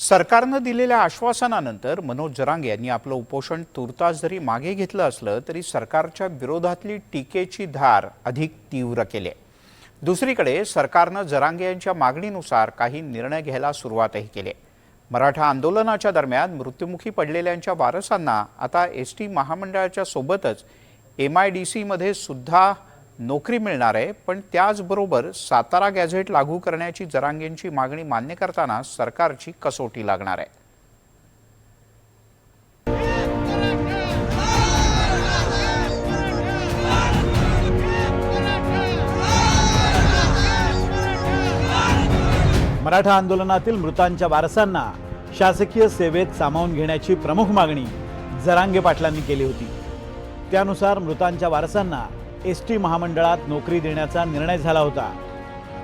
सरकारनं दिलेल्या आश्वासनानंतर मनोज जरांगे यांनी आपलं उपोषण तुर्तास जरी मागे घेतलं असलं तरी सरकारच्या विरोधातली टीकेची धार अधिक तीव्र केली आहे। दुसरीकडे सरकारनं जरांगे यांच्या मागणीनुसार काही निर्णय घ्यायला सुरुवातही केली आहे। मराठा आंदोलनाच्या दरम्यान मृत्युमुखी पडलेल्यांच्या वारसांना आता एसटी महामंडळाच्या सोबतच MIDC मध्ये सुद्धा नोकरी मिळणार आहे। पण त्याचबरोबर सातारा गॅझेट लागू करण्याची जरांगेंची मागणी मान्य करताना सरकारची कसोटी लागणार आहे। मराठा आंदोलनातील मृतांच्या वारसांना शासकीय सेवेत सामावून घेण्याची प्रमुख मागणी जरांगे पाटलांनी केली होती। त्यानुसार मृतांच्या वारसांना एसटी महामंडळात नोकरी देण्याचा निर्णय झाला होता।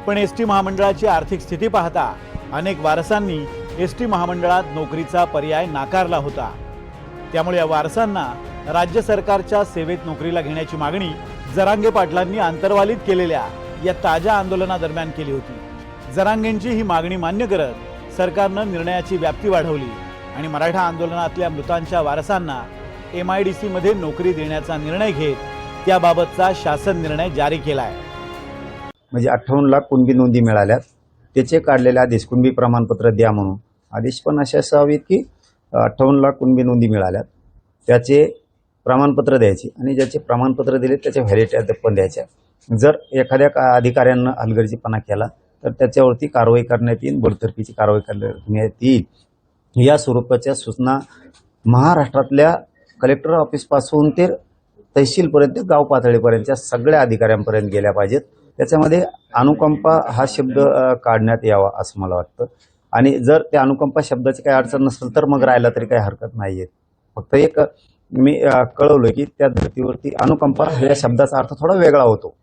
पण एसटी महामंडळाची आर्थिक स्थिती पाहता अनेक वारसांनी एसटी महामंडळात नोकरीचा पर्याय नाकारला होता। त्यामुळे या वारसांना राज्य सरकारच्या सेवेत नोकरीला घेण्याची मागणी जरांगे पाटलांनी अंतर्वालीत केलेल्या या ताज्या आंदोलनादरम्यान केली होती। जरांगेंची ही मागणी मान्य करत सरकारनं निर्णयाची व्याप्ती वाढवली आणि मराठा आंदोलनातल्या मृतांच्या वारसांना MIDC मध्ये नोकरी देण्याचा निर्णय घेत त्याबाबतचा शासन निर्णय जारी केला आहे। म्हणजे 58 लाख कुणबी नोंदी मिळाल्यात, त्याचे काढलेले आदेश कुणबी प्रमाणपत्र द्या म्हणून आदेश पण असे असावेत की 58 लाख कुणबी नोंदी मिळाल्यात त्याचे प्रमाणपत्र द्यायचे आणि ज्याचे प्रमाणपत्र दिले त्याच्या व्हॅलिडिटी पण द्यायच्या। जर एखाद्या अधिकाऱ्यानं हलगर्जीपणा केला तर त्याच्यावरती कारवाई करण्यात येईल, बडतर्फीची कारवाई करण्यात येईल। या स्वरूपाच्या सूचना महाराष्ट्रातल्या कलेक्टर ऑफिसपासून ते तहसीलपर्यंत गाव पातळीपर्यंतच्या सगळ्या अधिकाऱ्यांपर्यंत गेल्या पाहिजेत। त्याच्यामध्ये अनुकंपा हा शब्द काढण्यात यावा असं मला वाटतं। आणि जर त्या अनुकंपा शब्दाची काही अडचण नसेल तर मग राहिला तरी काही हरकत नाहीये। फक्त एक मी कळवलं की त्या धर्तीवरती अनुकंपा या शब्दाचा अर्थ थोडा वेगळा होतो।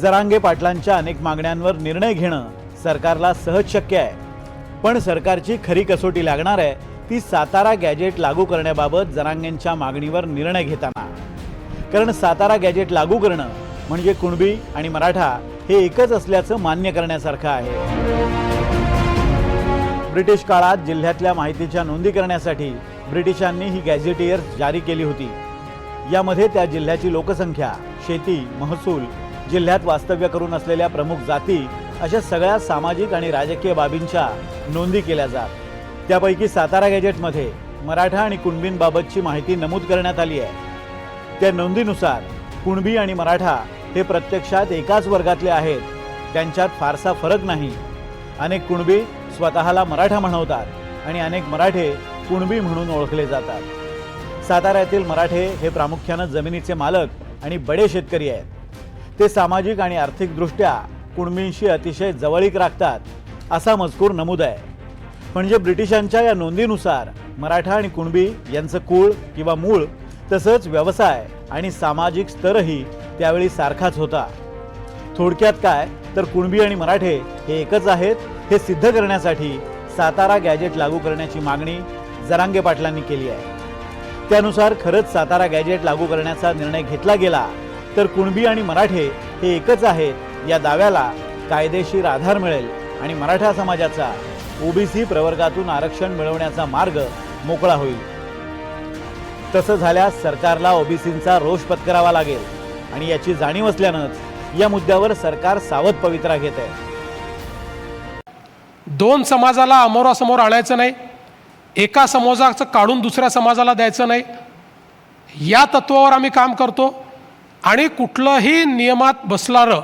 जरांगे पाटलांच्या अनेक मागण्यांवर निर्णय घेणं सरकारला सहज शक्य आहे, पण सरकारची खरी कसोटी लागणार आहे ती सातारा गॅजेट लागू करण्याबाबत जरांगेंच्या मागणीवर निर्णय घेताना। कारण सातारा गॅजेट लागू करणं म्हणजे कुणबी आणि मराठा हे एकच असल्याचं मान्य करण्यासारखं आहे। ब्रिटिश काळात जिल्ह्यातल्या माहितीच्या नोंदी करण्यासाठी ब्रिटिशांनी ही गॅझेटियर्स जारी केली होती। यामध्ये त्या जिल्ह्याची लोकसंख्या, शेती, महसूल, जिल्ह्यात वास्तव्य करून असलेल्या प्रमुख जाती अशा सगळ्या सामाजिक आणि राजकीय बाबींच्या नोंदी केल्या जात। त्यापैकी सातारा गॅजेटमध्ये मराठा आणि कुणबींबाबतची माहिती नमूद करण्यात आली आहे। त्या नोंदीनुसार कुणबी आणि मराठा हे प्रत्यक्षात एकाच वर्गातले आहेत, त्यांच्यात फारसा फरक नाही। अनेक कुणबी स्वतःला मराठा म्हणवतात आणि अनेक मराठे कुणबी म्हणून ओळखले जातात। साताऱ्यातील मराठे हे प्रामुख्याने जमिनीचे मालक आणि बडे शेतकरी आहेत। ते सामाजिक आणि आर्थिकदृष्ट्या कुणबींशी अतिशय जवळीक राखतात असा मजकूर नमूद आहे। म्हणजे ब्रिटिशांच्या या नोंदीनुसार मराठा आणि कुणबी यांचं कुळ किंवा मूळ तसंच व्यवसाय आणि सामाजिक स्तरही त्यावेळी सारखाच होता। थोडक्यात काय तर कुणबी आणि मराठे हे एकच आहेत हे सिद्ध करण्यासाठी सातारा गॅजेट लागू करण्याची मागणी जरांगे पाटलांनी केली आहे। त्यानुसार खरंच सातारा गॅजेट लागू करण्याचा निर्णय घेतला गेला तर कुणबी आणि मराठे हे एकच आहेत या दाव्याला कायदेशीर आधार मिळेल आणि मराठा समाजाचा OBC प्रवर्गातून आरक्षण मिळवण्याचा मार्ग मोकळा होईल। तसं झाल्यास सरकारला OBCंचा रोष पत्करावा लागेल आणि याची जाणीव असल्यानंच या मुद्द्यावर सरकार सावध पवित्रा घेत आहे। दोन समाजाला अमोरासमोर आणायचं नाही, एका समाजाचं काढून दुसऱ्या समाजाला द्यायचं नाही, या तत्वावर आम्ही काम करतो। आणि कुठलंही नियमात बसणारं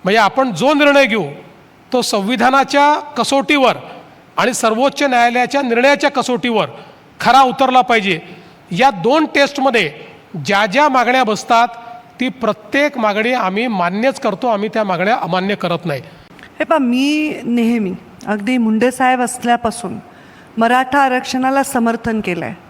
म्हणजे आपण जो निर्णय घेऊ तो संविधानाच्या कसोटीवर आणि सर्वोच्च न्यायालयाच्या निर्णयाच्या कसोटीवर खरा उतरला पाहिजे। या दोन टेस्टमध्ये ज्या ज्या मागण्या बसतात ती प्रत्येक मागणी आम्ही मान्यच करतो, आम्ही त्या मागण्या अमान्य करत नाही। हे पहा, मी नेहमी अगदी मुंडे साहेब असल्यापासून मराठा आरक्षणाला समर्थन केलं आहे।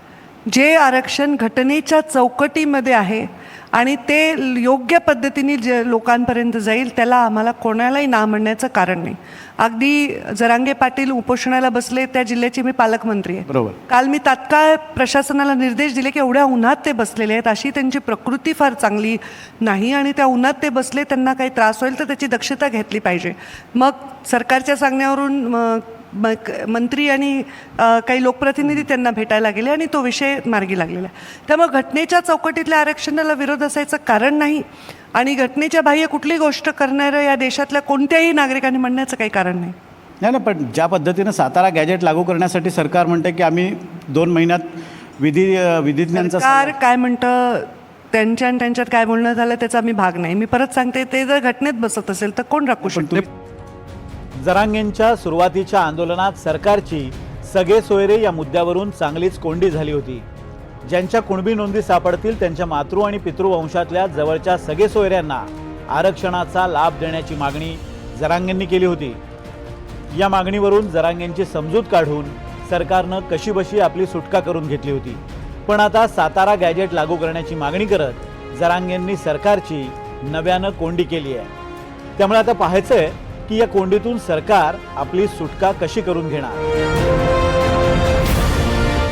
जे आरक्षण घटनेच्या चौकटीमध्ये आहे आणि ते योग्य पद्धतीने जे लोकांपर्यंत जाईल त्याला आम्हाला कोणालाही ना म्हणण्याचं कारण नाही। अगदी जरांगे पाटील उपोषणाला बसले त्या जिल्ह्याचे मी पालकमंत्री आहे। बरोबर। काल मी तात्काळ प्रशासनाला निर्देश दिले की एवढ्या उन्हात ते बसलेले आहेत, अशी त्यांची प्रकृती फार चांगली नाही आणि त्या उन्हात ते बसले, त्यांना काही त्रास होईल तर त्याची दक्षता घेतली पाहिजे। मग सरकारच्या सांगण्यावरून मंत्री आणि काही लोकप्रतिनिधी त्यांना भेटायला गेले आणि तो विषय मार्गी लागलेला आहे. त्यामुळे घटनेच्या चौकटीतल्या आरक्षणाला विरोध असायचं कारण नाही आणि घटनेच्या बाह्य कुठली गोष्ट करणारं या देशातल्या कोणत्याही नागरिकांनी म्हणण्याचं काही कारण नाही. नाही ना, पण ज्या पद्धतीनं सातारा गॅजेट लागू करण्यासाठी सरकार म्हणते की आम्ही 2 महिन्यात विधिज्ञांचा सरकार काय म्हणतं, त्यांच्यात काय बोलणं झालं त्याचा मी भाग नाही. मी परत सांगते, ते जर घटनेत बसत असेल तर कोण राखू शकतो. जरांगेंच्या सुरुवातीच्या आंदोलनात सरकारची सगळे सोयरे या मुद्द्यावरून चांगलीच कोंडी झाली होती. ज्यांच्या कुणबी नोंदी सापडतील त्यांच्या मातृ आणि पितृवंशातल्या जवळच्या सगळे सोयऱ्यांना आरक्षणाचा लाभ देण्याची मागणी जरांगेंनी केली होती. या मागणीवरून जरांगेंची समजूत काढून सरकारनं कशीबशी आपली सुटका करून घेतली होती. पण आता सातारा गॅजेट लागू करण्याची मागणी करत जरांगेंनी सरकारची नव्यानं कोंडी केली आहे. त्यामुळे आता पाहायचंय की या कोंडीतून सरकार आपली सुटका कशी करून घेणार.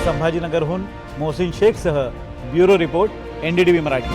संभाजीनगरहून मोहसिन शेखसह ब्युरो रिपोर्ट, NDTV मराठी.